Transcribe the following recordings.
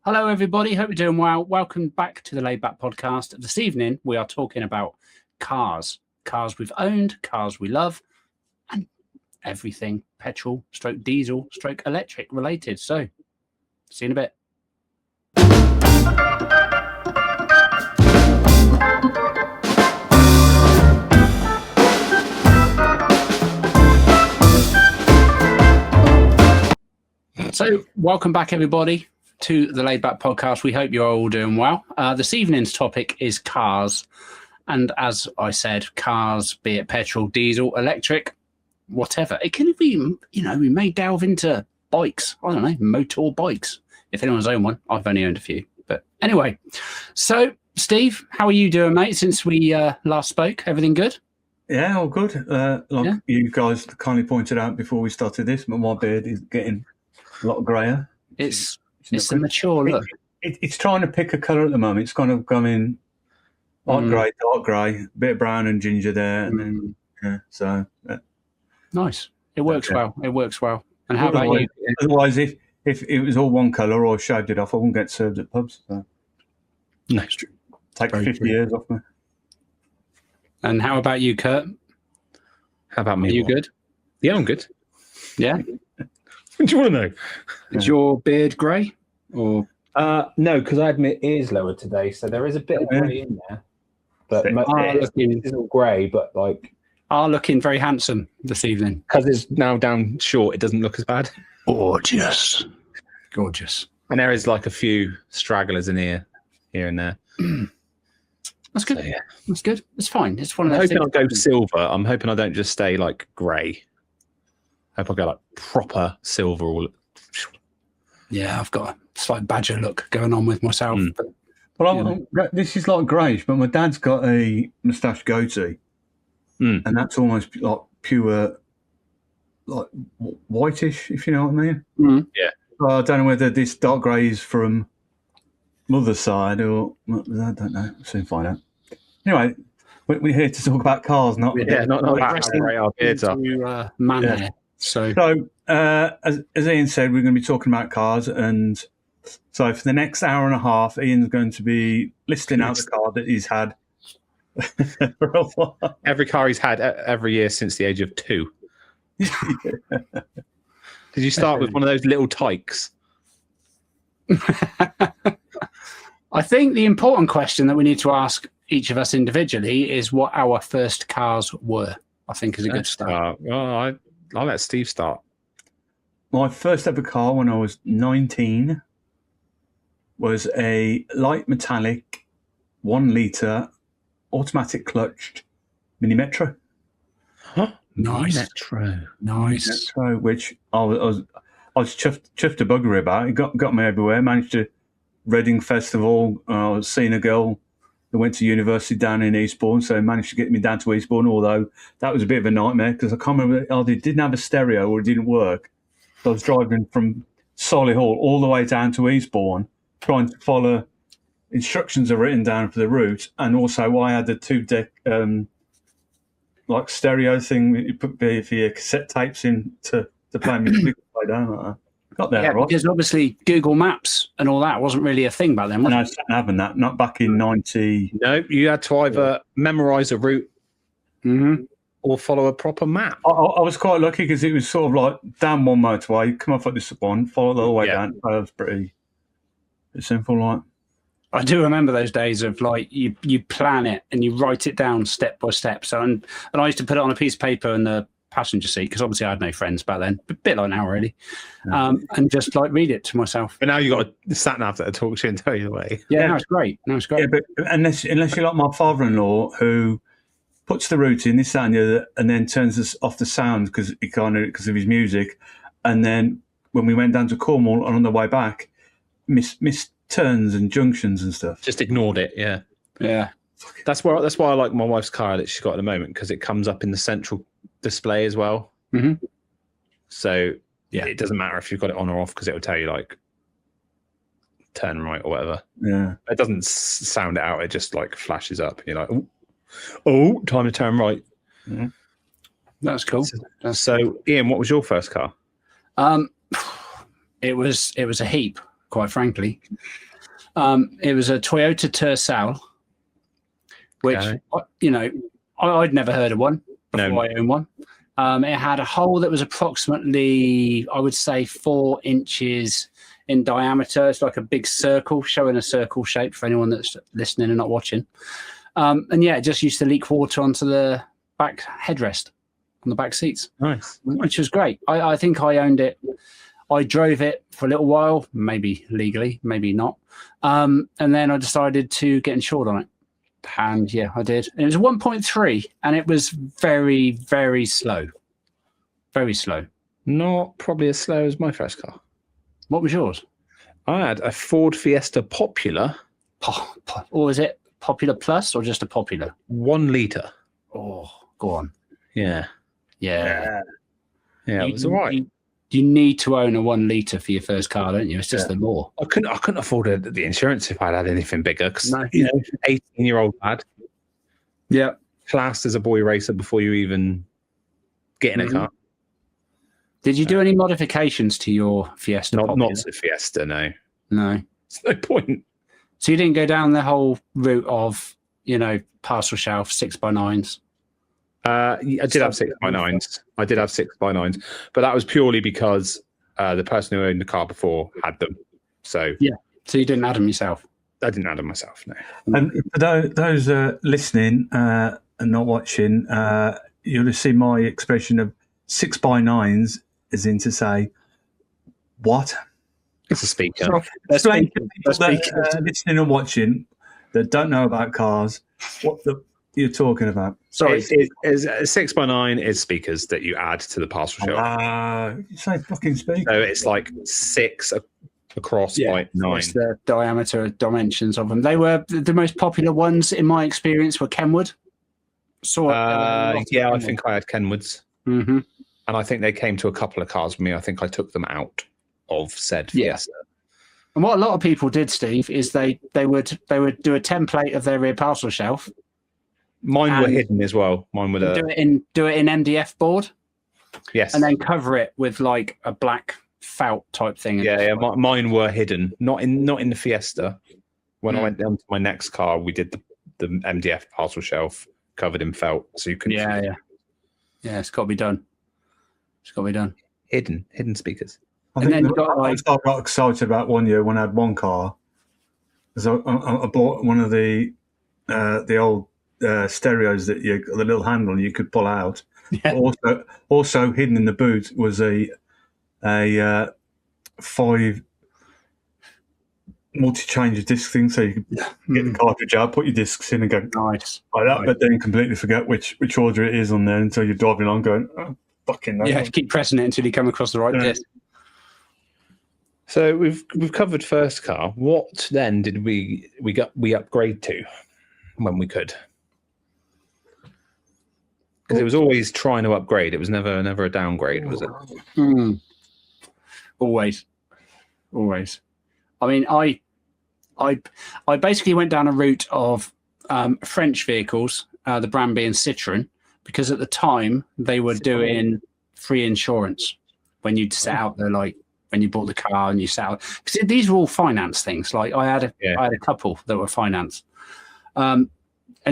Hello, everybody. Hope you're doing well. Welcome back to the Laid Back Podcast. This evening, we are talking about cars. Cars we've owned, cars we love, and everything petrol, stroke diesel, stroke electric related. So, see you in a bit. So, welcome back, everybody, to the Laid Back Podcast. We hope you're all doing well. This evening's topic is cars. And as I said, cars, be it petrol, diesel, electric, whatever. It can be, we may delve into bikes. I don't know, motor bikes. If anyone's owned one, I've only owned a few. But anyway, so Steve, how are you doing, mate, since we last spoke? Everything good? Yeah, all good. You guys kindly pointed out before we started this, but my beard is getting a lot grayer. It's a mature look. It's trying to pick a colour at the moment. It's kind of going light grey, dark grey, a bit of brown and ginger there, and then Nice. It works well. It works well. And how about you? Otherwise, if it was all one colour or shaved it off, I wouldn't get served at pubs. So. No, it's true. Take 50 years off me. And how about you, Kurt? How about me? Are you good? Yeah, I'm good. Yeah. What do you want to know? Is your beard grey? Or No, because I had my ears lowered today, so there is a bit of grey in there. But it's all grey, but are looking very handsome this evening. Because it's now down short, it doesn't look as bad. Gorgeous. And there is a few stragglers in here and there. That's good. So, yeah. That's good. It's fine. It's one I'm of those hoping I'll things. go silver. I'm hoping I don't just stay grey. I hope I go proper silver. Yeah, I've got a slight badger look going on with myself. But, Well, this is like greyish, but my dad's got a moustache goatee, and that's almost like pure, whitish, if you know what I mean. Yeah. I don't know whether this dark grey is from mother's side or I don't know. We'll soon find out. Anyway, we're here to talk about cars, not not how grey our beards are. Man hair. So as Ian said, we're going to be talking about cars, and so for the next hour and a half, Ian's going to be listing out the car that he's had for a while. Every car he's had every year since the age of 2. Did you start with one of those little tykes? I think the important question that we need to ask each of us individually is what our first cars were. I think is a good start. Well, I'll let Steve start. My first ever car when I was 19 was a light metallic 1 litre automatic clutched Mini Metro. Huh? Nice. Nice. Metro, which I was chuffed to buggery about. It got me everywhere. Managed to Reading Festival. I was seeing a girl that went to university down in Eastbourne, so I managed to get me down to Eastbourne, although that was a bit of a nightmare because I can't remember either it didn't have a stereo or it didn't work. So I was driving from Solihull all the way down to Eastbourne, trying to follow instructions are written down for the route, and also I had the 2-deck stereo thing that you put for your cassette tapes in to play music. Got there, right? Because obviously Google Maps and all that wasn't really a thing back then, was And I it? was having that, not back in 90. No, you had to either memorise a route or follow a proper map. I was quite lucky because it was sort of down one motorway, come off at this one, follow the whole way down. That was pretty simple, I do remember those days of you plan it and you write it down step by step. So and I used to put it on a piece of paper in the passenger seat because obviously I had no friends back then, a bit like now really, and just read it to myself. But now you've got a sat nav that talks to you and tell you the way. Yeah, no, it's great. Yeah, but unless you're like my father-in-law who puts the route in this and the other, and then turns us off the sound because of his music, and then when we went down to Cornwall and on the way back, missed turns and junctions and stuff. Just ignored it. Yeah. That's why I like my wife's car that she's got at the moment because it comes up in the central display as well. So it doesn't matter if you've got it on or off because it will tell you turn right or whatever. Yeah, it doesn't sound it out. It just flashes up. You're like, oh, time to turn right. That's cool. So Ian, what was your first car? It was a Heap. quite frankly. It was a Toyota Tercel, which, I'd never heard of one before I owned one. It had a hole that was approximately, I would say, 4 inches in diameter. It's like a big circle, showing a circle shape for anyone that's listening and not watching. It just used to leak water onto the back headrest on the back seats. Nice. Which was great. I think I owned it. I drove it for a little while, maybe legally, maybe not. And then I decided to get insured on it. And yeah, I did. And it was 1.3 and it was very, very slow. Very slow. Not probably as slow as my first car. What was yours? I had a Ford Fiesta Popular. Or was it Popular Plus or just a Popular? 1 litre. Oh, go on. Yeah. Yeah. Yeah, it was all right. You need to own a 1 litre for your first car, don't you? It's just the law. I couldn't afford the insurance if I'd had anything bigger because, 18-year-old lad. Yeah. Classed as a boy racer before you even get in a car. Did you do any modifications to your Fiesta? Not the Fiesta, no. No. There's no point. So you didn't go down the whole route of, parcel shelf 6x9s? I did have 6x9s. But that was purely because the person who owned the car before had them. So yeah. So you didn't add them yourself? I didn't add them myself, no. And for those listening and not watching, you'll have seen my expression of 6x9s as in to say, what? It's a speaker. So, explain to people that listening and watching that don't know about cars what you're talking about. Sorry, is 6x9 is speakers that you add to the parcel shelf. You say fucking speakers. So it's like 6 across by 9. It's the diameter dimensions of them. They were the most popular ones in my experience were Kenwood. I think I had Kenwoods. Mm-hmm. And I think they came to a couple of cars with me. I think I took them out of said Fiesta. And what a lot of people did, Steve, is they would do a template of their rear parcel shelf. Mine were hidden as well. Mine were do it in MDF board. Yes, and then cover it with like a black felt type thing. Yeah. Mine were hidden, not in the Fiesta. When I went down to my next car, we did the MDF parcel shelf covered in felt, so you can. Yeah. It's got to be done. Hidden speakers. I got excited about one year when I had one car. So I bought one of the old stereos that the little handle you could pull out. Yeah. Also hidden in the boot was a 5 multi-change of disc thing, so you could get the cartridge out, put your discs in, and go nice like that. Nice. But then completely forget which order it is on there until you're driving along, going, oh, fucking no. Yeah, keep pressing it until you come across the right disc. So we've covered first car. What then did we upgrade to when we could? Because it was always trying to upgrade. It was never a downgrade, was it? Always. I mean, I basically went down a route of French vehicles, the brand being Citroën, because at the time they were doing free insurance when you'd set out there, like when you bought the car and you set out. Because these were all finance things. Like I had a couple that were finance. So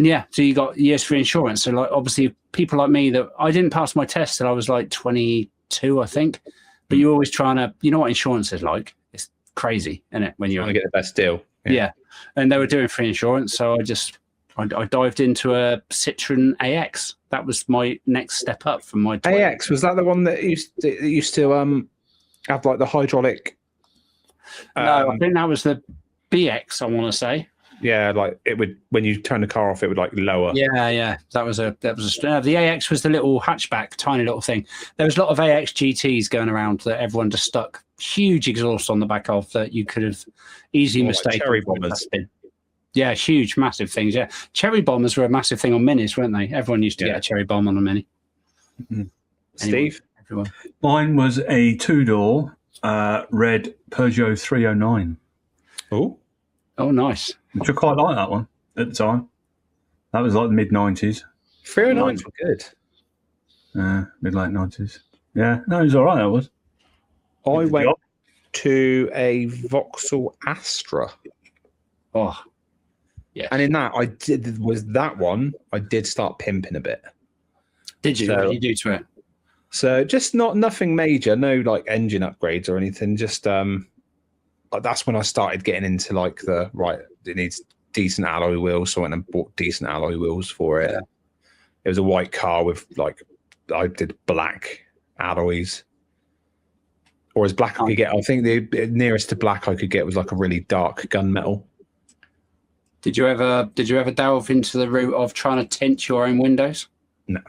you got years free insurance. So like obviously people like me that I didn't pass my test till I was like 22, I think. But you're always trying to, you know what insurance is like. It's crazy, isn't it? When you're trying to get the best deal. Yeah. And they were doing free insurance. So I dived into a Citroën AX. That was my next step up from my AX. Was that the one that used to have like the hydraulic? No, I think that was the BX, I want to say. Yeah, like it would, when you turn the car off, it would like lower. Yeah. That was the AX was the little hatchback, tiny little thing. There was a lot of AX GTs going around that everyone just stuck huge exhaust on the back of that you could have easily mistaken. Like cherry bombers. Yeah, huge, massive things. Yeah, cherry bombers were a massive thing on minis, weren't they? Everyone used to get a cherry bomb on a mini. Mm-hmm. Steve, everyone. Mine was a 2-door red Peugeot 309. Oh, nice. Which I quite like that one at the time. That was like the mid-90s. 309s were good. Mid-late 90s. Yeah, no, it was all right, that was. to a Vauxhall Astra. Oh, yeah. And in that, I did start pimping a bit. Did you? So, what did you do to it? So just nothing major, no like engine upgrades or anything. Just that's when I started getting into like it needs decent alloy wheels, so I went and bought decent alloy wheels for it. Yeah. It was a white car with I did black alloys, or as black I could get. I think the nearest to black I could get was like a really dark gunmetal. Did you ever delve into the route of trying to tint your own windows? No.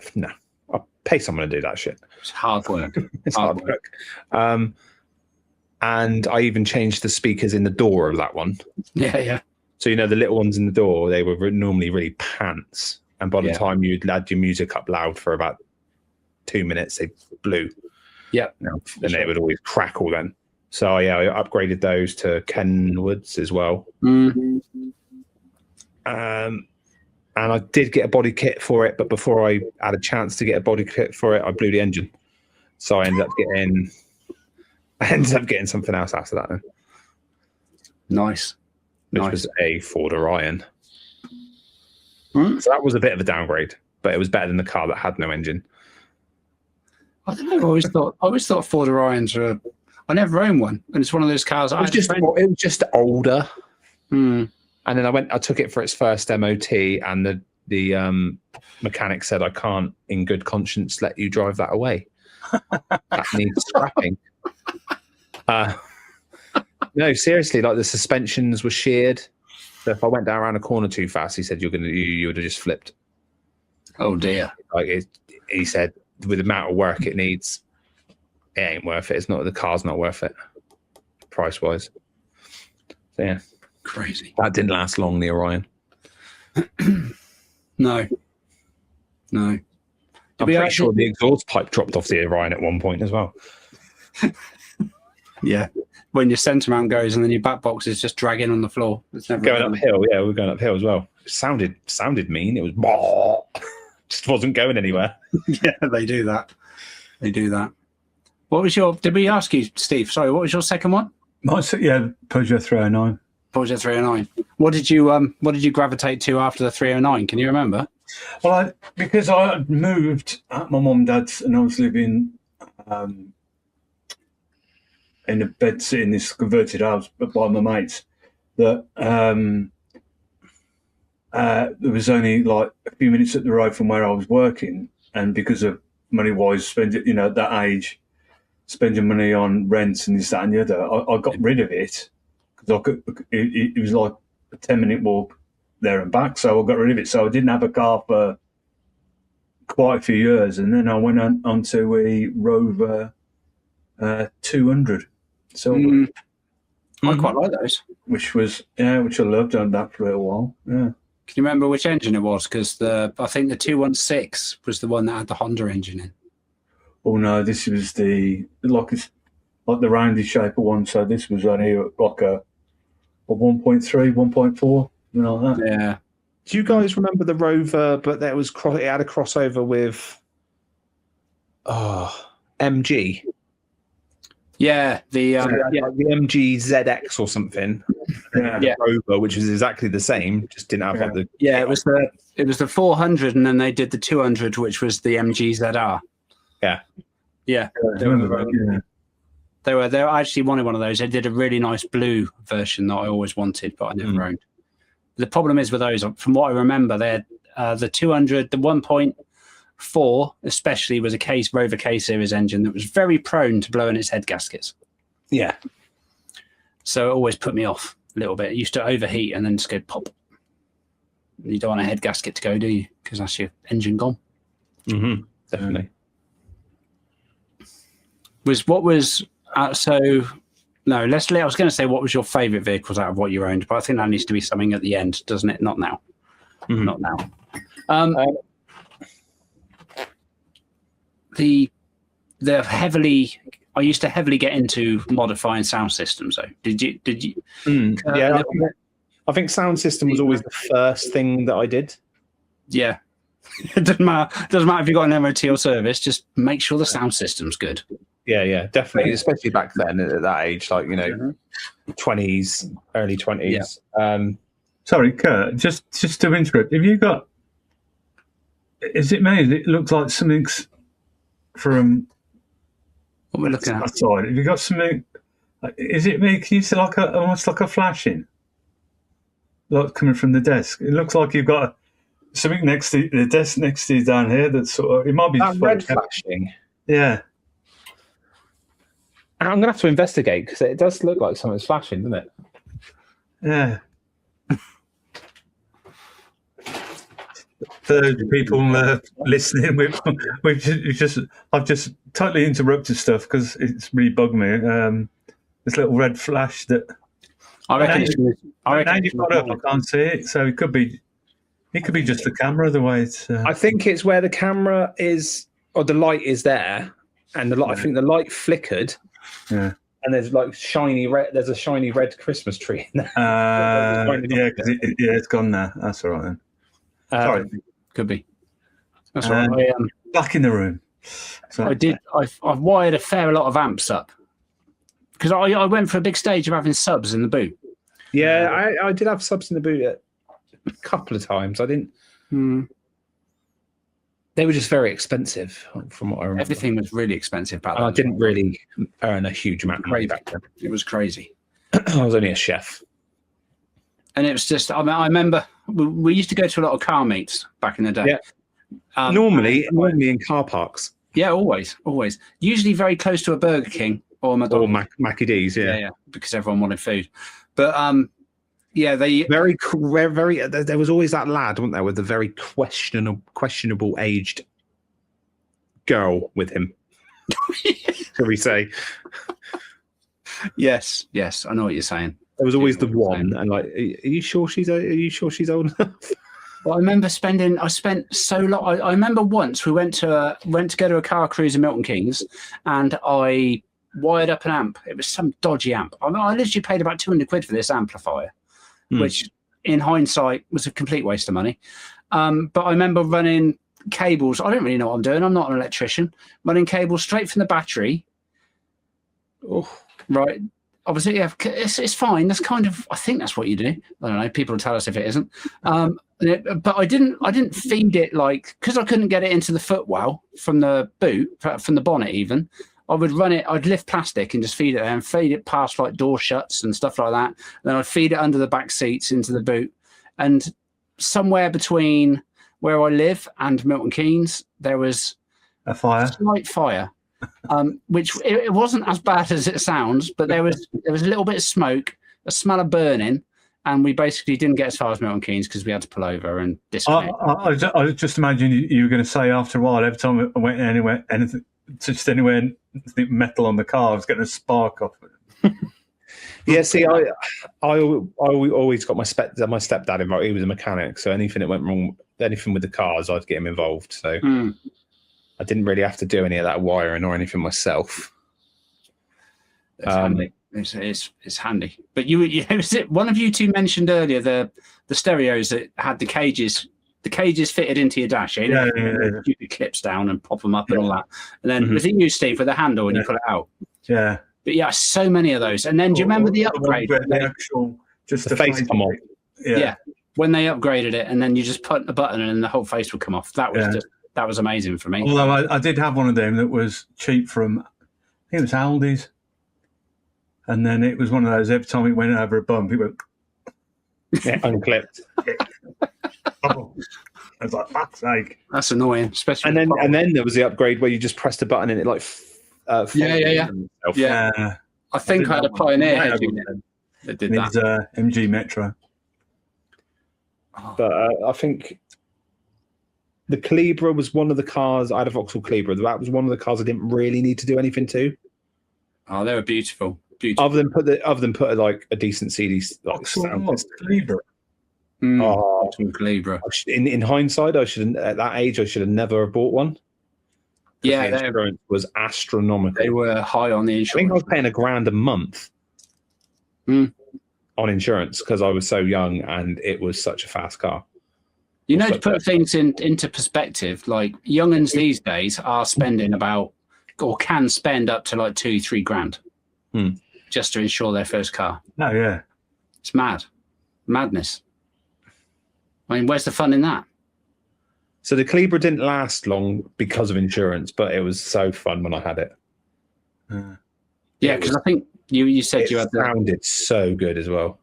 I'll pay someone to do that shit. It's hard work. It's hard work. And I even changed the speakers in the door of that one. Yeah. So, the little ones in the door, they were normally really pants. And by the time you'd had your music up loud for about 2 minutes, they blew. Yeah. Then it would always crackle then. So, I upgraded those to Kenwoods as well. Mm-hmm. And I did get a body kit for it, but before I had a chance to get a body kit for it, I blew the engine. So I ended up getting something else after that then. Nice. Which was a Ford Orion. So that was a bit of a downgrade, but it was better than the car that had no engine. I don't know. I always thought Ford Orions were. I never owned one, and it's one of those cars. It was just older. Hmm. And then I took it for its first MOT, and the mechanic said, "I can't, in good conscience, let you drive that away. That needs scrapping." No, seriously, like the suspensions were sheared. So if I went down around a corner too fast, he said you would have just flipped. Oh dear! He said with the amount of work it needs, it ain't worth it. The car's not worth it, price wise. So yeah. Crazy. That didn't last long, the Orion. No. I'm pretty sure the exhaust pipe dropped off the Orion at one point as well. Yeah. When your centre mount goes and then your back box is just dragging on the floor. It's never going uphill. Yeah, we're going uphill as well. It sounded mean. It was just wasn't going anywhere. Yeah, they do that. What was did we ask you, Steve? Sorry, what was your second one? Peugeot 309. Peugeot 309. What did you gravitate to after the 309? Can you remember? Well, because I had moved at my mum and dad's, and I was living in a bed sitting in this converted house by my mates, that there was only like a few minutes up the road from where I was working, and because of money-wise, at that age, spending money on rent and this, that, and the other, I got rid of it. It was like a 10-minute walk there and back, so I got rid of it. So I didn't have a car for quite a few years, and then I went on to a Rover 200 silver. I quite like those. Which I loved. Done that for a while. Yeah. Can you remember which engine it was? Because I think the 216 was the one that had the Honda engine in. Oh no, this was the rounded shape of one. So this was only like a 1.3, 1.4, like that. Yeah. Do you guys remember the Rover? But it had a crossover with MG. Yeah, the MG ZX or something. Yeah, Rover, which was exactly the same, just didn't have like the. Yeah, it was the 400, and then they did the 200, which was the MG ZR. Yeah. They were I actually wanted one of those. They did a really nice blue version that I always wanted, but I never owned. The problem is with those, from what I remember, they're the 200, the 1.4 especially was a Rover K series engine that was very prone to blowing its head gaskets. Yeah. So it always put me off a little bit. It used to overheat and then just go pop. You don't want a head gasket to go, do you? Because that's your engine gone. Mm-hmm. Definitely. I was going to say, what was your favourite vehicles out of what you owned? But I think that needs to be something at the end, doesn't it? Not now. Mm-hmm. Not now. I used to heavily get into modifying sound systems, though. Did you? Yeah, I think sound system was always the first thing that I did. Yeah. It doesn't matter if you've got an MOT or service, just make sure the sound system's good. Yeah, definitely, especially back then at that age, like 20s, early 20s. Yeah. Sorry, Kurt, just to interrupt. Have you got? Is it me? It looks like something's from what we're looking at. outside. Have you got something? Is it me? Can you see almost like a flashing, like coming from the desk? It looks like you've got something next to the desk next to you down here. That's sort of. It might be that red flashing. Yeah. I'm gonna have to investigate because it does look like something's flashing, doesn't it? Yeah. For people listening, I've just totally interrupted stuff because it's really bugged me. This little red flash that I reckon you've got up, I can't see it, so it could be just the camera the way it's. I think it's where the camera is, or the light is there, and the light. I think the light flickered. Yeah. And there's like shiny red. There's a shiny red Christmas tree in there. Yeah, because it's gone now. That's all right then. Sorry, could be. That's right. Back in the room. So, I've wired a fair lot of amps up because I went for a big stage of having subs in the boot. Yeah, I did have subs in the boot a couple of times. I didn't. They were just very expensive, from what I remember. Everything was really expensive back then. I didn't really earn a huge amount of money back then. It was crazy. I was only a chef. And it was just, I remember we used to go to a lot of car meets back in the day. Yeah. Normally in car parks. Yeah, always. Usually very close to a Burger King or McDonald's. Or Mackie D's, yeah, because everyone wanted food. But they very. There was always that lad, wasn't there, with the very questionable aged girl with him. Shall we say? Yes, I know what you're saying. There was always the one, and like, are you sure she's old enough? Well, I spent so long. I remember once we went to go to a car cruise in Milton Keynes, and I wired up an amp. It was some dodgy amp. I literally paid about 200 quid for this amplifier, which in hindsight was a complete waste of money. But I remember running cables. I don't really know what I'm doing. I'm not an electrician. Running cables straight from the battery. Oh, right. Obviously, yeah, it's fine. That's kind of, I think that's what you do. I don't know. People will tell us if it isn't. But I didn't feed it because I couldn't get it into the footwell from the boot, from the bonnet even. I would run it, I'd lift plastic and just feed it there and feed it past like door shuts and stuff like that. And then I'd feed it under the back seats into the boot. And somewhere between where I live and Milton Keynes, there was a slight fire. Which it wasn't as bad as it sounds, but there was a little bit of smoke, a smell of burning, and we basically didn't get as far as Milton Keynes because we had to pull over and disconnect. I just imagine you were going to say after a while, every time I went anywhere, touched anywhere metal on the car, I was getting a spark off it. Yeah, see, I always got my stepdad involved. He was a mechanic, so anything that went wrong, anything with the cars, I'd get him involved. So. I didn't really have to do any of that wiring or anything myself. It's handy. It's handy. But one of you two mentioned earlier the stereos that had the cages fitted into your dash. Yeah. You could clips down and pop them up and all that. And then was it you, Steve, with the handle when you pull it out? Yeah. But yeah, so many of those. And then do you remember the upgrade? The actual just the face come off. Yeah. When they upgraded it, and then you just put the button and the whole face would come off. That was amazing for me. Although I did have one of them that was cheap from, I think it was Aldi's. And then it was one of those, every time it went over a bump, it went... Yeah, unclipped. I was like, fuck's sake. That's annoying, especially... And then there was the upgrade where you just pressed a button and it like... Yeah. I think I had a Pioneer head that did that. It was MG Metro. But I think... The Calibra was one of the cars. I had a Vauxhall Calibra. That was one of the cars I didn't really need to do anything to. Oh, they were beautiful. Other than put like a decent CD like sound system. Calibra. Calibra. In hindsight, I should at that age I should have never bought one. Yeah, the insurance was astronomical. They were high on the insurance. I think I was paying $1,000 a month on insurance because I was so young and it was such a fast car. You know, to put things into perspective, like young'uns these days are spending about or can spend up to like 2-3 grand just to insure their first car. Oh yeah, it's madness. I mean, where's the fun in that? So the Calibra didn't last long because of insurance, but it was so fun when I had it. Yeah, because I think you said you had sounded so good as well.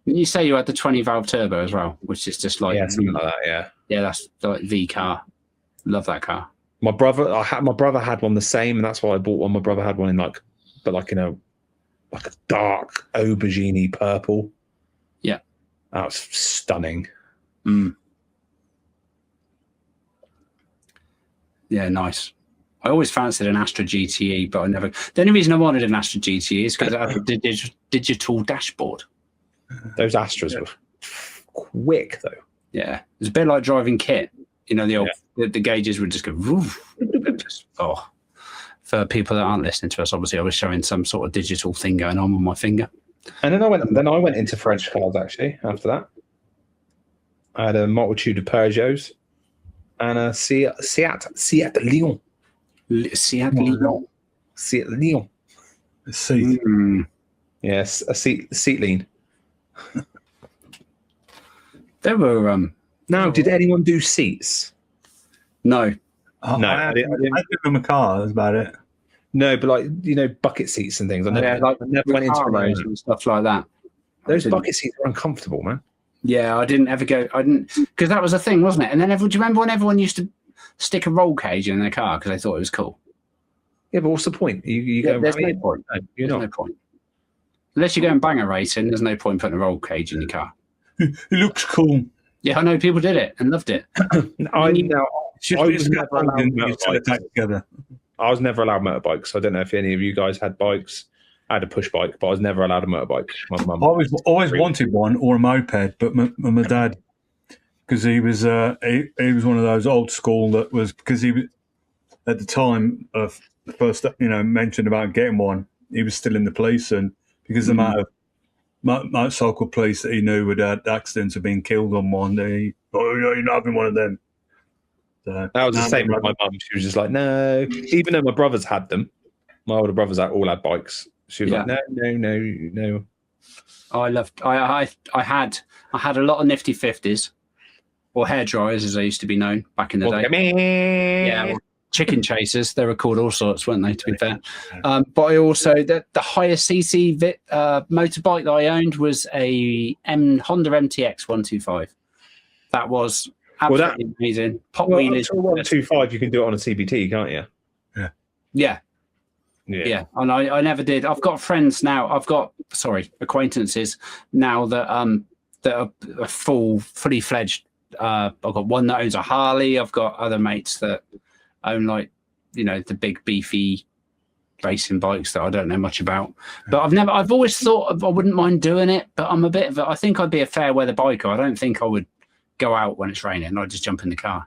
You say you had the 20 valve turbo as well, which is just like something like that. Yeah, that's like the car. Love that car. My brother had one the same, and that's why I bought one. My brother had one in like a dark aubergine purple. Yeah, that was stunning. Yeah, nice. I always fancied an Astra GTE, but I never. The only reason I wanted an Astra GTE is because it had a digital dashboard. Those Astras were quick, though. Yeah, it was a bit like driving kit. You know, the old the gauges would just go. Woof, For people that aren't listening to us, obviously, I was showing some sort of digital thing going on with my finger. And then I went into French cars. Actually, after that, I had a multitude of Peugeots and a Seat Leon. Seat Leon. Seat Leon. Seat. Yes, a seat lean. There were. Now, did anyone do seats? No. No, I didn't them a car. That's about it. No, but like bucket seats and things. I never went into those and stuff like that. Those bucket seats are uncomfortable, man. Yeah, I didn't ever go. I didn't because that was a thing, wasn't it? And then do you remember when everyone used to stick a roll cage in their car because they thought it was cool? Yeah, but what's the point? There's no point. There's no point. Unless you go and banger racing, there's no point putting a roll cage in your car. It looks cool. Yeah, I know people did it and loved it. I was never allowed motorbikes. I don't know if any of you guys had bikes. I had a push bike, but I was never allowed a motorbike. My mum. I always wanted one or a moped, but my dad, because he was one of those old school that was because he was at the time of the first mentioned about getting one. He was still in the police, and because the amount of motorcycle police that he knew would had accidents of being killed on one, you're not having one of them. So, that was the same with my mum. She was just like, no. Even though my brothers had them, my older brothers all had bikes. She was like, no. I had a lot of nifty 50s or hair dryers, as they used to be known back in the day. Yeah, chicken chasers. They were called all sorts, weren't they? To be fair, but I also the highest CC motorbike that I owned was a Honda MTX 125. That was absolutely amazing. Pop wheelies. 125, you can do it on a CBT, can't you? Yeah. And I never did. I've got friends now. Acquaintances now that are fully fledged. I've got one that owns a Harley. I've got other mates that own the big beefy racing bikes that I don't know much about. But I've always thought I wouldn't mind doing it, but I'm a bit of I think I'd be a fair weather biker. I don't think I would go out when it's raining. I'd just jump in the car.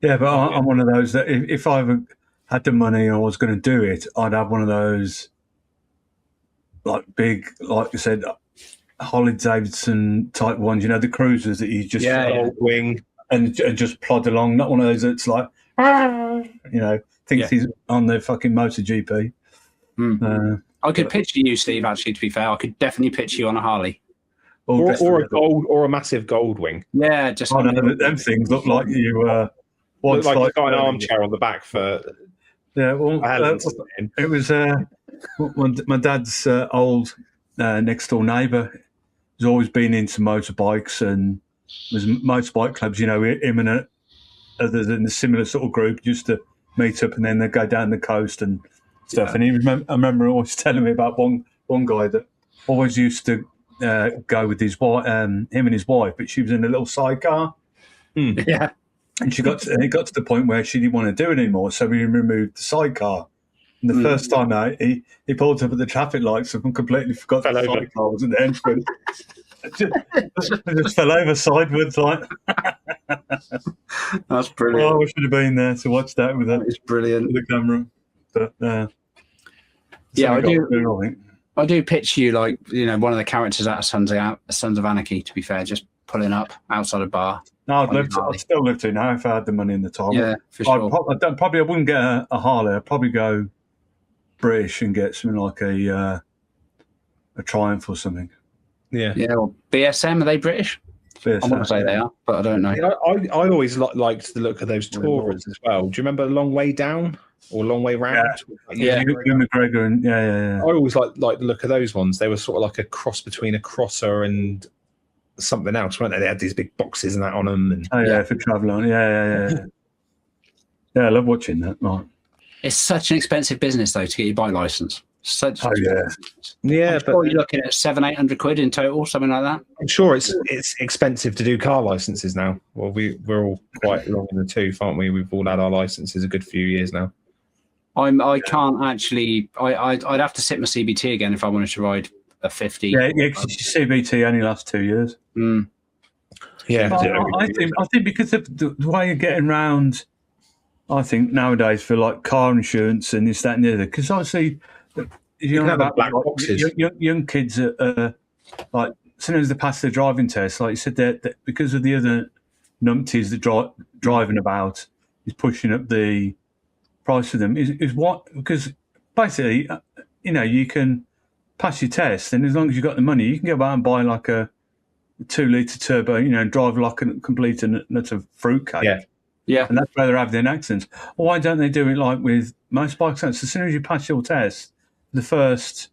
Yeah, but I'm one of those that if I ever had the money or was going to do it, I'd have one of those like big, like you said, Harley Davidson type ones. The cruisers that you just wing and just plod along. Not one of those that's like thinks he's on the fucking MotoGP. I could picture you, Steve. Actually, to be fair, I could definitely picture you on a Harley. Or a massive gold wing. Yeah, just them things look like you look like you've got an armchair on the back for. Yeah, well, it was my dad's old next door neighbour. Has always been into motorbikes and was motorbike clubs. Him and others in a similar sort of group used to meet up and then they'd go down the coast and stuff. Yeah. And I remember always telling me about one guy that always used to go with him and his wife, but she was in a little sidecar. Yeah. And it got to the point where she didn't want to do it anymore, so we removed the sidecar. And the first time out, he pulled up at the traffic lights and completely forgot the sidecar was at the entrance. just fell over sideways like. That's brilliant. Oh, I should have been there to watch that with It's brilliant with the camera. But I do picture you like one of the characters out of Sons of Anarchy. To be fair, just pulling up outside a bar. No, I'd still live to now if I had the money in the time. Yeah, for sure. I wouldn't get a Harley. I'd probably go British and get something like a Triumph or something. Yeah. Or BSM, are they British? BSM. I want to say they are, but I don't know. I always liked the look of those Taurus as well. Do you remember Long Way Down or Long Way Round? Yeah. Ewan McGregor and yeah. I always liked the look of those ones. They were sort of like a cross between a crosser and something else, weren't they? They had these big boxes and that on them. And, for travelling. Yeah. Yeah, I love watching that. Right. It's such an expensive business, though, to get your bike license. Yeah, but you're looking at £700-800 in total, something like that. I'm sure it's expensive to do car licenses now. Well, we're all quite long in the tooth, aren't we? We've all had our licenses a good few years now. I can't actually. I'd have to sit my CBT again if I wanted to ride a 50. Yeah, because CBT only lasts 2 years. Mm. Yeah, I think because of the way you're getting round, I think nowadays for like car insurance and this, that, and the other. Because obviously, if you know about black boxes, young kids are like as soon as they pass their driving test, like you said, that because of the other numpties that driving about is pushing up the price of them. Is what because basically, you can pass your test, and as long as you've got the money, you can go out and buy like a 2-litre turbo, and drive like a complete and nuts of fruitcake. Yeah. And that's where they're having accidents. Why don't they do it like with most bike accidents? As soon as you pass your test, the first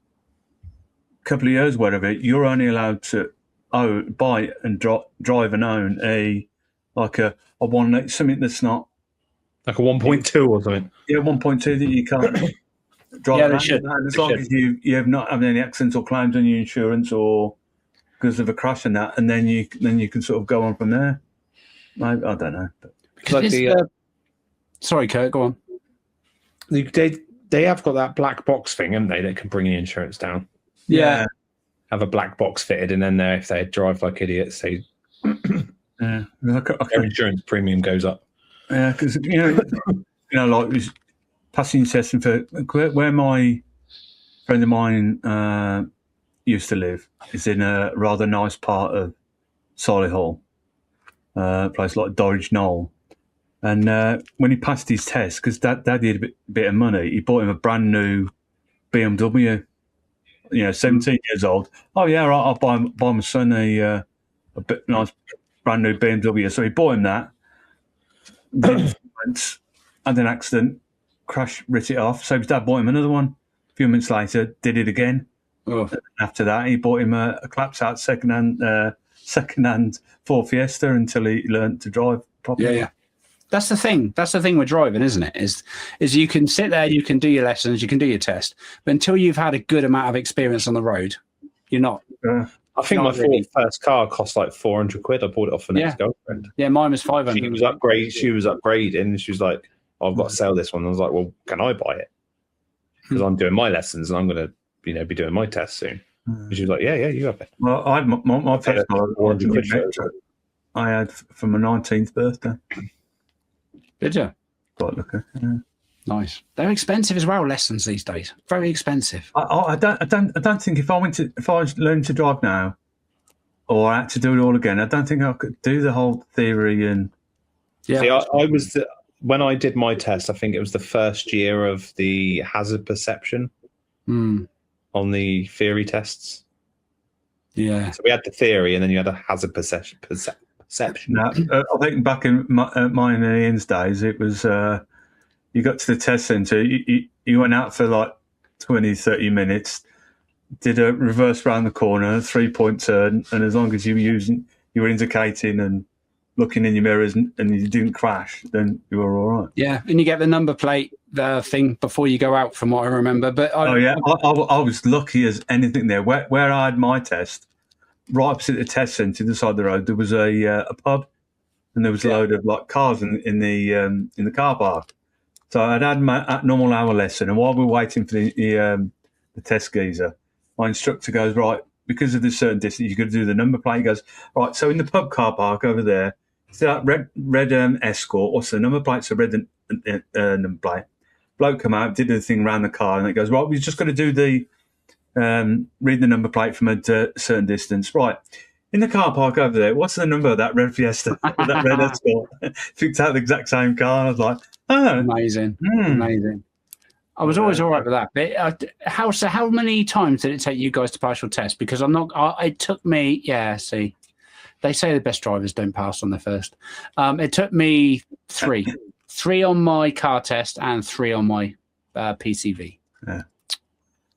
couple of years, whatever, you're only allowed to buy and drive and own a one, something that's not like a 1.2 or something. Yeah, 1.2 that you can't drive. Yeah, they should. And as long as you have not had any accidents or claims on your insurance or because of a crash and that, and then you can sort of go on from there. I don't know. Like sorry, Kurt, go on. They have got that black box thing, haven't they, that can bring the insurance down? Yeah. Have a black box fitted, and then if they drive like idiots, their insurance premium goes up. Yeah, because like passing testing for where my friend of mine used to live is in a rather nice part of Solihull, a place like Dorridge Knoll. And when he passed his test, because Dad had a bit of money, he bought him a brand new BMW. 17 years old. Oh yeah, right, I'll buy my son a bit nice brand new BMW. So he bought him that. Then had an accident, crashed, writ it off. So his dad bought him another one. A few months later, did it again. Oh. After that, he bought him a claps out second-hand Ford Fiesta until he learned to drive properly. Yeah. That's the thing. That's the thing with driving, isn't it? Is you can sit there, you can do your lessons, you can do your test, but until you've had a good amount of experience on the road, you're not. I think my first car cost like £400. I bought it off an ex-girlfriend. Yeah, mine was 500. She was upgrading, and she was like, "I've got to sell this one." I was like, "Well, can I buy it? Because I'm doing my lessons and I'm going to be doing my test soon." And she was like, "Yeah, you have it." Well, I had my first car. I had for my 19th birthday. Did you? Quite lucky. Yeah. Nice. They're expensive as well. Lessons these days, very expensive. I don't think if I was learning to drive now, or I had to do it all again, I don't think I could do the whole theory and. Yeah. See, when I did my test, I think it was the first year of the hazard perception on the theory tests. Yeah. So we had the theory, and then you had a hazard perception. No, I think back in mine and Ian's days, it was you got to the test centre, you went out for like 20, 30 minutes, did a reverse round the corner, a 3-point turn, and as long as you were indicating and looking in your mirrors and you didn't crash, then you were all right. Yeah, and you get the number plate thing before you go out, from what I remember. But I was lucky as anything there. Where I had my test, right opposite the test centre, the side of the road, there was a pub, and there was a load of like cars in the car park. So I'd had my normal hour lesson, and while we were waiting for the test geezer, my instructor goes, right, because of this certain distance, you've got to do the number plate. He goes, right, so in the pub car park over there, see that red Escort, what's the number plate? So red number plate. Bloke come out, did the thing around the car, and it goes, right, we've just got to do the read the number plate from a certain distance. Right, in the car park over there, what's the number of that red Fiesta, that red Escort? Picked out the exact same car. I was like, oh, amazing. I was always all right with that. But how many times did it take you guys to pass your test? Because it took me, see, they say the best drivers don't pass on their first. It took me 3. 3 on my car test and 3 on my PCV. Yeah.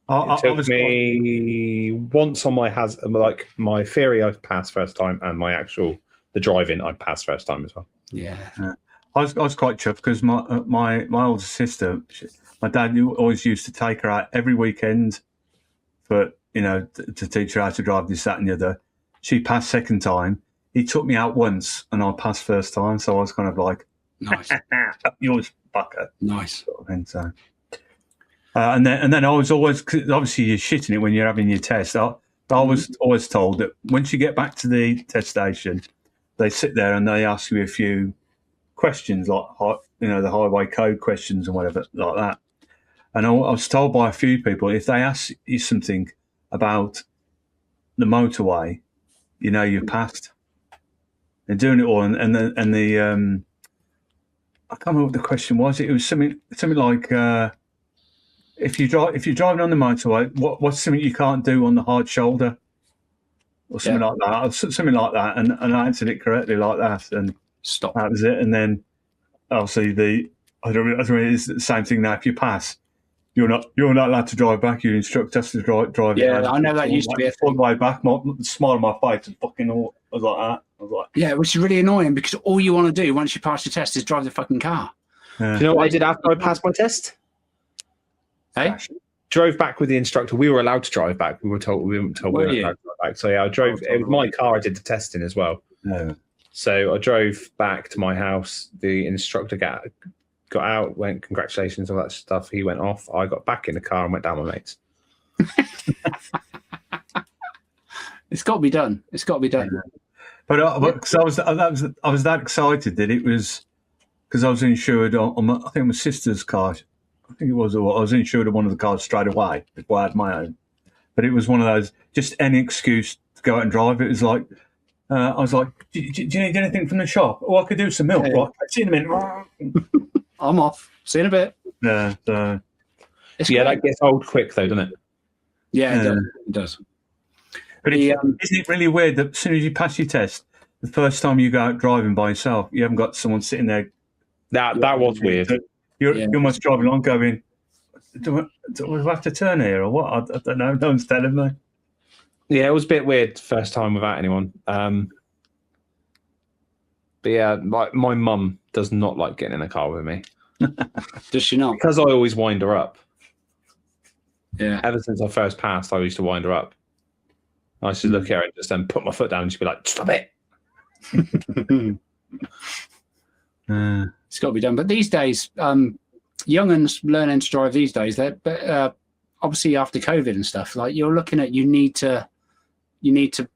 It took me once on my theory I passed first time, and the driving I passed first time as well. Yeah. I was quite chuffed because my older sister, my dad always used to take her out every weekend for, to teach her how to drive this, that, and the other. She passed second time. He took me out once, and I passed first time. So I was kind of like, nice, yours, fucker. Nice. And so, and then I was always, obviously you're shitting it when you're having your test. I was always told that once you get back to the test station, they sit there and they ask you a few questions like, the highway code questions and whatever like that. And I was told by a few people, if they ask you something about the motorway, you've passed. They're doing it all, and the I can't remember what the question was. It was something like if you're driving on the motorway, what's something you can't do on the hard shoulder, or something like that, or something like that, and I answered it correctly like that, and stop. That was it. And then obviously it's the same thing now. If you pass, you're not allowed to drive back. Your instructor has to drive. Yeah, I know that used to be a thing. On my back, the smile on my face and fucking all. I was like that. I was like, yeah, which is really annoying because all you want to do once you pass your test is drive the fucking car. Do you know what I did after I passed my test? Hey, drove back with the instructor. We were allowed to drive back. We weren't told we weren't allowed to drive back. So yeah, I drove. It was my car. I did the testing as well. Yeah. So I drove back to my house. The instructor got out, went congratulations, all that stuff. He went off. I got back in the car and went down with mates. It's got to be done. It's got to be done. But because I was that excited that it was because I was insured on I think my sister's car. I think it was. I was insured on one of the cars straight away before I had my own. But it was one of those just any excuse to go out and drive. It was like I was like, do you need anything from the shop? Oh, I could do some milk. Right, see you in a minute. I'm off. See you in a bit. Yeah. So. That gets old quick though, doesn't it? Yeah, it does. But isn't it really weird that as soon as you pass your test, the first time you go out driving by yourself, you haven't got someone sitting there. That was weird. You're almost driving along going, do we have to turn here or what? I don't know. No one's telling me. Yeah, it was a bit weird first time without anyone. But yeah, my mum does not like getting in a car with me. Does she not? Because I always wind her up. Yeah. Ever since I first passed, I used to wind her up. I used to look at her and just then put my foot down and she'd be like, stop it. It's got to be done. But these days, young'uns learning to drive these days, but obviously after COVID and stuff, like you're looking at, you need to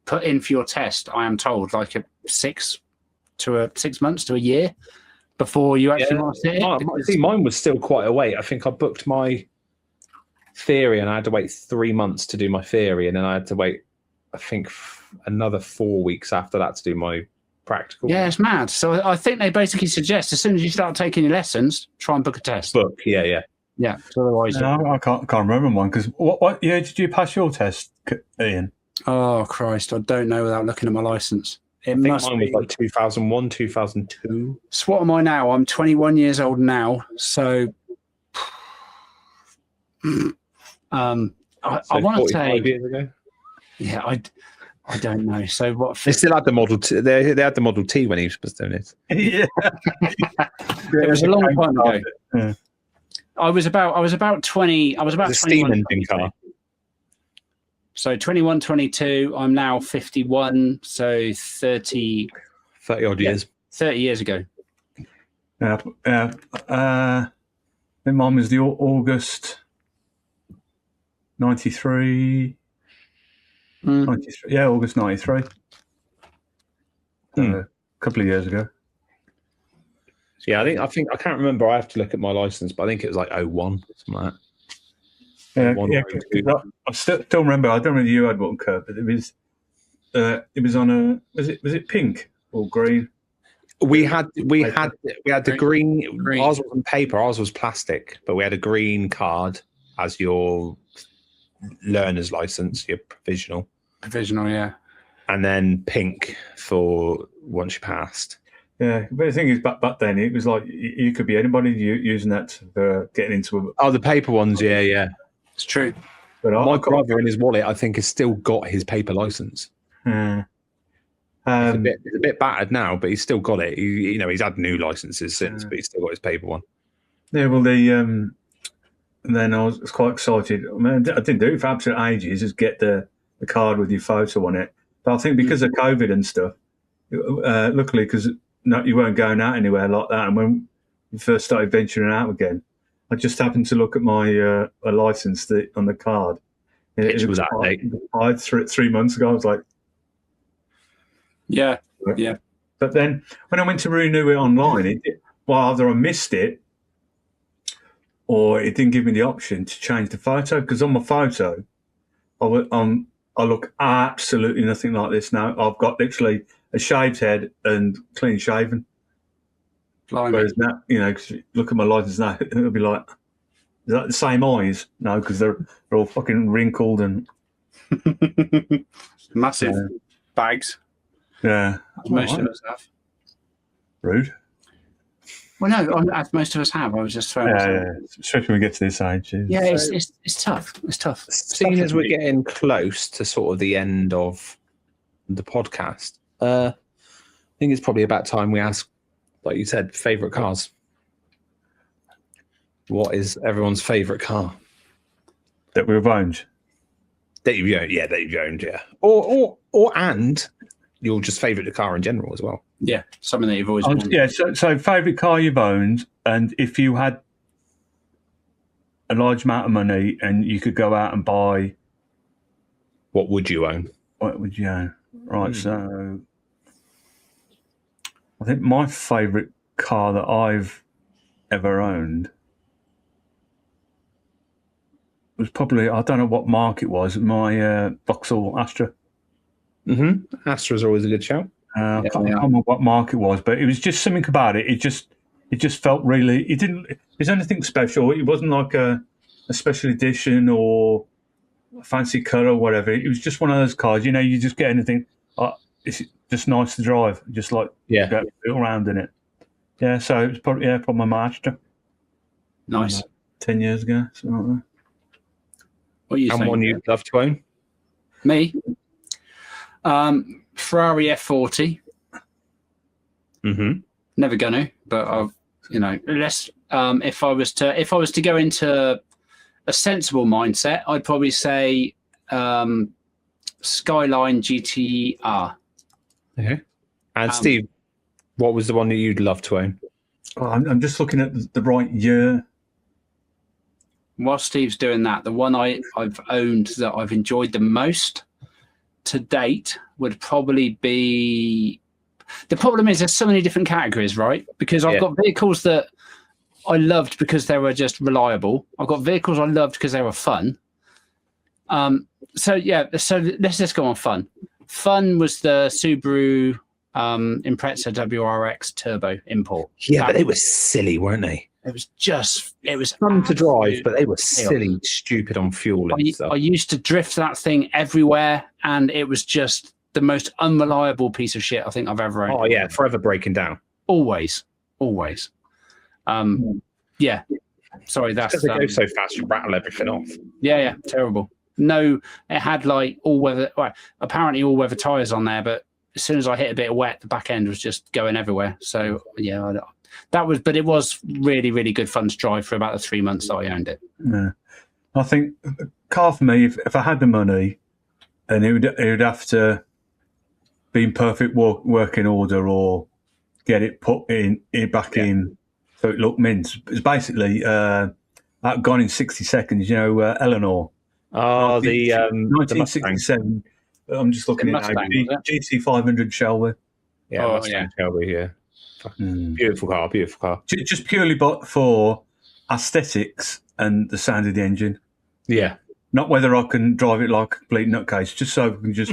put in for your test, I am told, like 6 months to a year before you actually want to sit it. See, mine was still quite a wait. I think I booked my theory and I had to wait 3 months to do my theory, and then I had to wait, I think, another 4 weeks after that to do my practical. Yeah, it's mad. So I think they basically suggest as soon as you start taking your lessons, try and book a test. Yeah. So otherwise, I can't remember mine because what year did you pass your test, Ian? Oh Christ, I don't know without looking at my license. I think mine was like 2001, 2002. So what am I now? I'm 21 years old now. So I want to say 45 years ago. Yeah, I don't know. So what? They still had the Model T. They had the Model T when he was doing it. Yeah, it was a long time ago. Yeah. I was about 20. I was about a steam engine car. So 21, 22. I'm now 51. So 30 odd years. 30 years ago. Yeah. My mum was the August 93. 93. Yeah, August 93. A couple of years ago. Yeah, I think I can't remember. I have to look at my license, but I think it was like 01, something like that. Yeah, I still remember. I don't remember you had one, Kurt, but it was it was on a was it pink or green? We had the green. Green. Ours wasn't paper. Ours was plastic, but we had a green card as your learner's license, your provisional. Provisional, yeah. And then pink for once you passed. Yeah, but the thing is, back then it was like you could be anybody using that for getting into a. Oh, the paper ones, yeah. It's true. But My brother in his wallet, I think, has still got his paper license. It's a bit battered now, but he's still got it. He's had new licenses since, but he's still got his paper one. Yeah, well, and then I was quite excited. I mean, I didn't do it for absolute ages, just get the card with your photo on it. But I think because of COVID and stuff, luckily, because you weren't going out anywhere like that, and when you first started venturing out again, I just happened to look at my license on the card. Picture was that date. I had 3 months ago. I was like, yeah. But then when I went to renew it online, either I missed it or it didn't give me the option to change the photo, because on my photo, I look absolutely nothing like this now. I've got literally a shaved head and clean shaven. Blimey. Whereas now, cause look at my license now, it'll be like, is that the same eyes? No, because they're all fucking wrinkled and massive bags. Yeah, As most of us have. Rude. Well, no, as most of us have. I was just throwing. Yeah, especially when we get to this age. Yeah, it's tough. It's tough. Seeing as we're getting close to sort of the end of the podcast, I think it's probably about time we ask, like you said, favourite cars. What is everyone's favourite car that we've owned? That you've owned, yeah. Or and your just favourite car in general as well. Yeah, something that you've always wanted. Yeah, so favourite car you've owned, and if you had a large amount of money and you could go out and buy, what would you own? What would you own? Right, so I think my favourite car that I've ever owned was probably, I don't know what mark it was, my Vauxhall Astra. Mm-hmm. Astra's always a good shout. I can't remember what mark it was, but it was just something about it. It just felt really. It's anything special. It wasn't like a special edition or a fancy colour or whatever. It was just one of those cars. You just get anything. It's just nice to drive. Just like go around in it. Yeah. So it was probably my Astra. Nice. 10 years ago, something like that. What are you saying? And one you'd love to own? Me? Ferrari F40. Mm-hmm. Never gonna, but I've unless if I was to go into a sensible mindset, I'd probably say Skyline GTR. Okay. And Steve, what was the one that you'd love to own? I'm just looking at the right year. While Steve's doing that, the one I've owned that I've enjoyed the most to date would probably be. The problem is there's so many different categories, right? Because I've got vehicles that I loved because they were just reliable. I've got vehicles I loved because they were fun. So let's just go on fun. Fun was the Subaru Impreza WRX Turbo Import. Yeah, but they were silly, weren't they? It was fun to drive, but they were silly, stupid on fuel and stuff. I used to drift that thing everywhere, and it was just the most unreliable piece of shit I think I've ever owned. Oh yeah, forever breaking down. Always. Yeah. Sorry, that's because they go so fast, you rattle everything off. Yeah, terrible. No, it had like apparently all weather tires on there, but as soon as I hit a bit of wet, the back end was just going everywhere. So yeah, but it was really, really good fun to drive for about the 3 months that I owned it. Yeah. I think a car for me, if I had the money, and it would have to be in perfect working order or get it put back in so it looked mint. It's basically gone in 60 seconds. Eleanor. Oh, the 1967. I'm just looking at GT 500 Shelby. Yeah, Shelby. Yeah. Beautiful car. Just purely for aesthetics and the sound of the engine. Yeah. Not whether I can drive it like a complete nutcase, just so I can just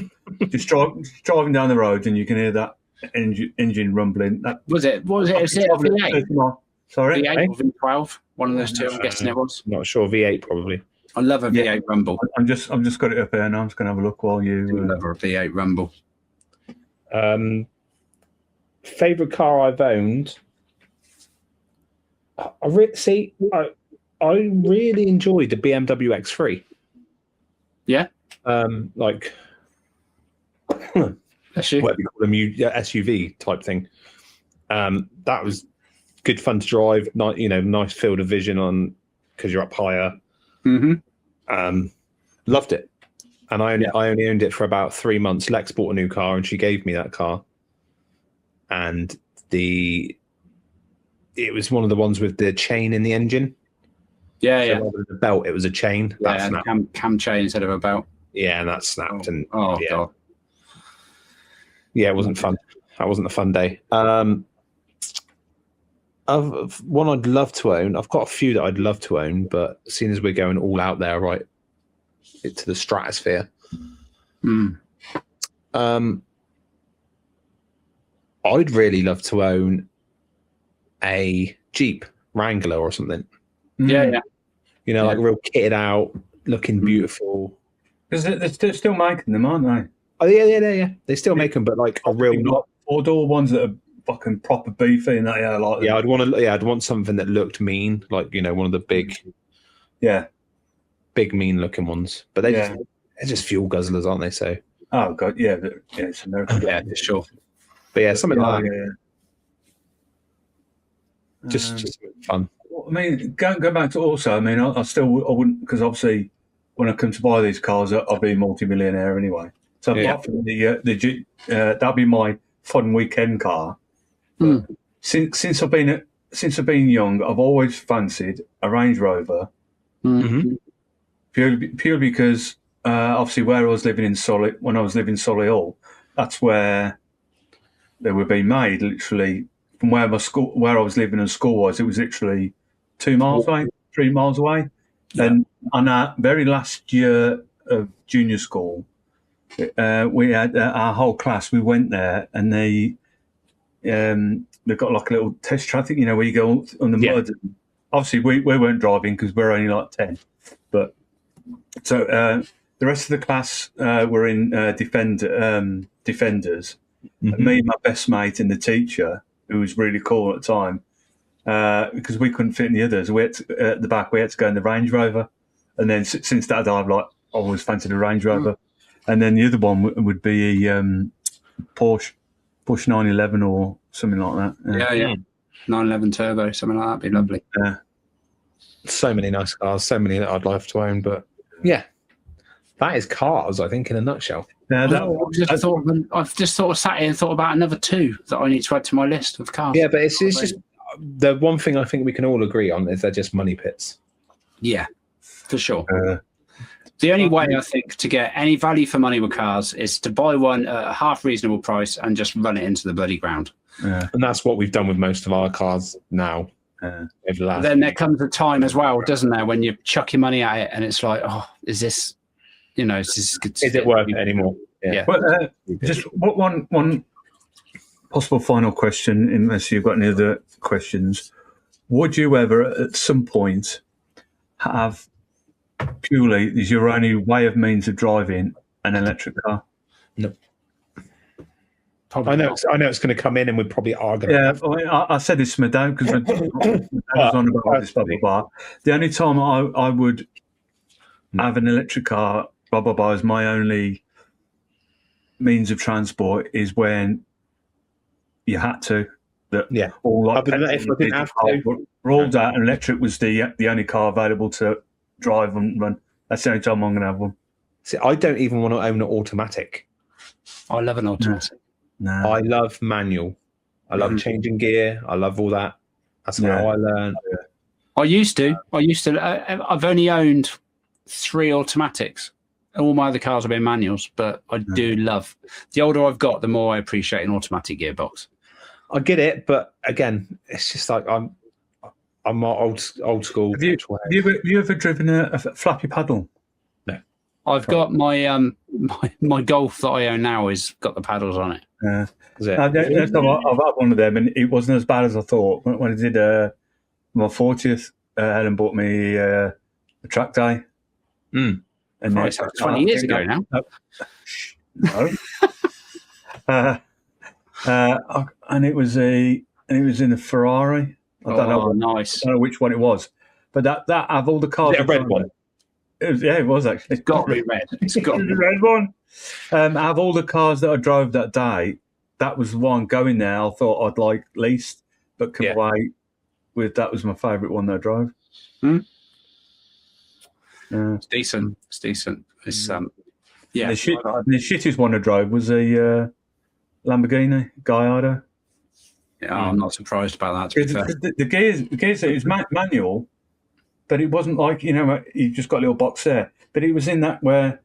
driving down the road and you can hear that engine rumbling. That, was it? What was it? Is it a V8? Sorry, V8 or V12? One of those two. I'm guessing it was. Not sure. V8 probably. I love a V8 rumble. I'm just got it up here now. I'm just going to have a look while you. Love a V8 rumble. Favorite car I've owned. I really enjoyed the BMW X3. Yeah. Like SUV. whatever you call them, SUV type thing. That was good fun to drive. Nice field of vision on because you're up higher. Mm-hmm. Loved it, and I only owned it for about 3 months. Lex bought a new car, and she gave me that car. And it was one of the ones with the chain in the engine. Yeah, so yeah. Rather than a belt, it was a chain. Yeah, cam chain instead of a belt. Yeah, and that snapped. God. Yeah, it wasn't fun. That wasn't a fun day. One I'd love to own. I've got a few that I'd love to own, but seeing as we're going all out there, right, to the stratosphere. I'd really love to own a Jeep Wrangler or something. Yeah. Like real kitted out, looking beautiful. Because they're still making them, aren't they? Oh yeah. They still make them, but like a real 4-door ones that are fucking proper beefy and that. Yeah, like I'd want something that looked mean, like one of the big, big mean looking ones. But they're just fuel guzzlers, aren't they? So. Oh god, yeah, it's American. Yeah, for sure. But yeah, something like that. Yeah. Just fun. I mean, go back to also. I mean, I wouldn't, because obviously when I come to buy these cars, I'll be a multi-millionaire anyway. So apart from the Jeep, that'll be my fun weekend car. But since I've been young, I've always fancied a Range Rover. Mm-hmm. Purely because obviously where I was living in when I was living in Solihull, that's where they were being made. Literally from where I was living and school was, it was literally 2 miles away, 3 miles away. Yeah. And on our very last year of junior school, we had our whole class. We went there, and they've got like a little test track, where you go on the mud. And obviously, we weren't driving because we're only like 10. But so the rest of the class were in Defenders. And me and my best mate and the teacher, who was really cool at the time, because we couldn't fit in the others. We had to, at the back, we had to go in the Range Rover. And then since that, I've always fancied a Range Rover. And then the other one would be a Porsche 911 or something like that. Yeah. 911 Turbo, something like that. Be lovely. Yeah. So many nice cars, so many that I'd love to own, but that is cars, I think, in a nutshell. Yeah, I've just sort of sat here and thought about another two that I need to add to my list of cars. Yeah, but it's just the one thing I think we can all agree on is they're just money pits. Yeah, for sure. The only way I think to get any value for money with cars is to buy one at a half reasonable price and just run it into the bloody ground. Yeah. And that's what we've done with most of our cars now. Then there comes a time as well, doesn't there, when you chuck your money at it and it's like, oh, is this, is it worth it anymore? Yeah. But just one possible final question, unless you've got any other questions. Would you ever, at some point, have purely is your only way of means of driving an electric car? No. I know it's going to come in, and we probably are going to. I said this to my dad because I was on about this blah blah blah. The only time I would have an electric car blah blah blah as my only means of transport is when you had to. All like if I didn't have to, rolled out, and electric was the only car available to drive and run. That's the only time I'm going to have one. See, I don't even want to own an automatic. I love an automatic. No. I love manual. I love changing gear. I love all that. That's how I learned. I used to. I've only owned 3 automatics. All my other cars have been manuals, but I do love. The older I've got, the more I appreciate an automatic gearbox. I get it, but again, it's just like I'm old school. Have you ever driven a flappy paddle? No. I've got my Golf that I own now has got the paddles on it. I've had one of them, and it wasn't as bad as I thought. When I did my 40th, Helen bought me a track day. And that's 20 years ago now. No. And it was in a Ferrari. I don't know. Nice. I don't know which one it was, but that of all the cars, a red one. It was actually. It's got to be red. It's got to be red one. Out of all the cars that I drove that day, that was the one going there. I thought I'd like least, but come away with that was my favourite one that I drove. It's decent. It's decent. It's The shittest one I drove was a Lamborghini Gallardo. Yeah, I'm not surprised about that. To be fair. The gears, it was manual, but it wasn't like you just got a little box there. But it was in that where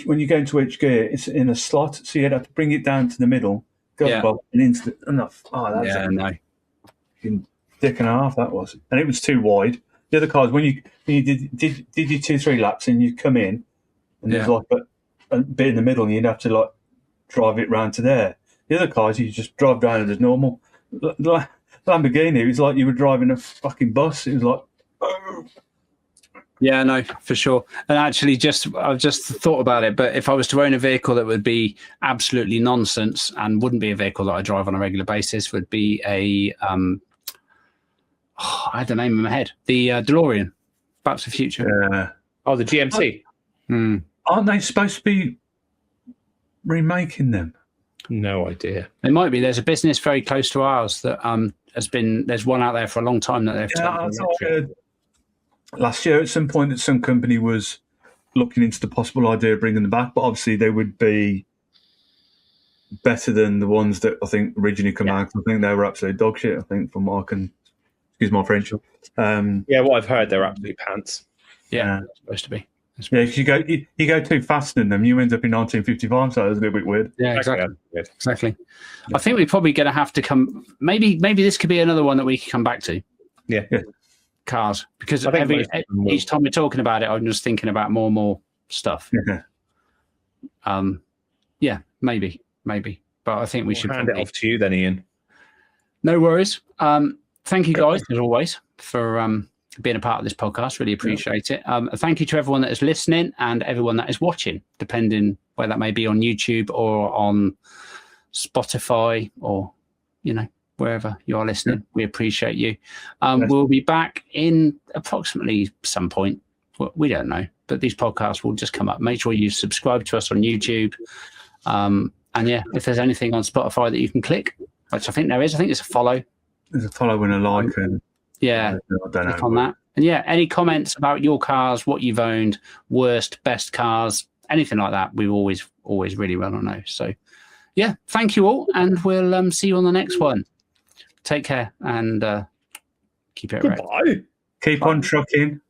when you go into each gear, it's in a slot, so you'd have to bring it down to the middle, go above, and instant enough. Oh, that's dick and a half that was, and it was too wide. The other cars, when you did your 2-3 laps and you come in, and there's like a bit in the middle, and you'd have to like drive it round to there. The other cars, you just drive down as normal. Lamborghini, it was like you were driving a fucking bus. It was like, oh. Yeah, no, for sure. And actually, I've just thought about it. But if I was to own a vehicle that would be absolutely nonsense and wouldn't be a vehicle that I drive on a regular basis, would be a I had the name in my head. The DeLorean, Back to the Future. The GMC. Aren't they supposed to be remaking them? No idea. They might be. There's a business very close to ours that there's one out there for a long time that they've taken. Last year, at some point, that some company was looking into the possible idea of bringing them back, but obviously they would be better than the ones that I think originally come out. I think they were absolute dog shit. I think from what I can, excuse my French. What I've heard, they're absolute pants. Yeah, supposed to be. If you go too fast in them, you end up in 1955. So it's a little bit weird. Yeah, exactly. I think we're probably going to have to come. Maybe this could be another one that we can come back to. Yeah. Cars, because each time we're talking about it, I'm just thinking about more and more stuff. Maybe, but I think we should hand it off to you then, Ian. No worries. Thank you guys as always for being a part of this podcast. Really appreciate it. Thank you to everyone that is listening and everyone that is watching, depending where that may be on YouTube or on Spotify or wherever you are listening. We appreciate you. We'll be back in approximately some point. We don't know, but these podcasts will just come up. Make sure you subscribe to us on YouTube. If there's anything on Spotify that you can click, which I think there is, I think it's a follow. There's a follow and a like. And I don't know. On that. And any comments about your cars, what you've owned, worst, best cars, anything like that, we always really want to know. So, thank you all, and we'll see you on the next one. Take care and keep it right. Keep on trucking.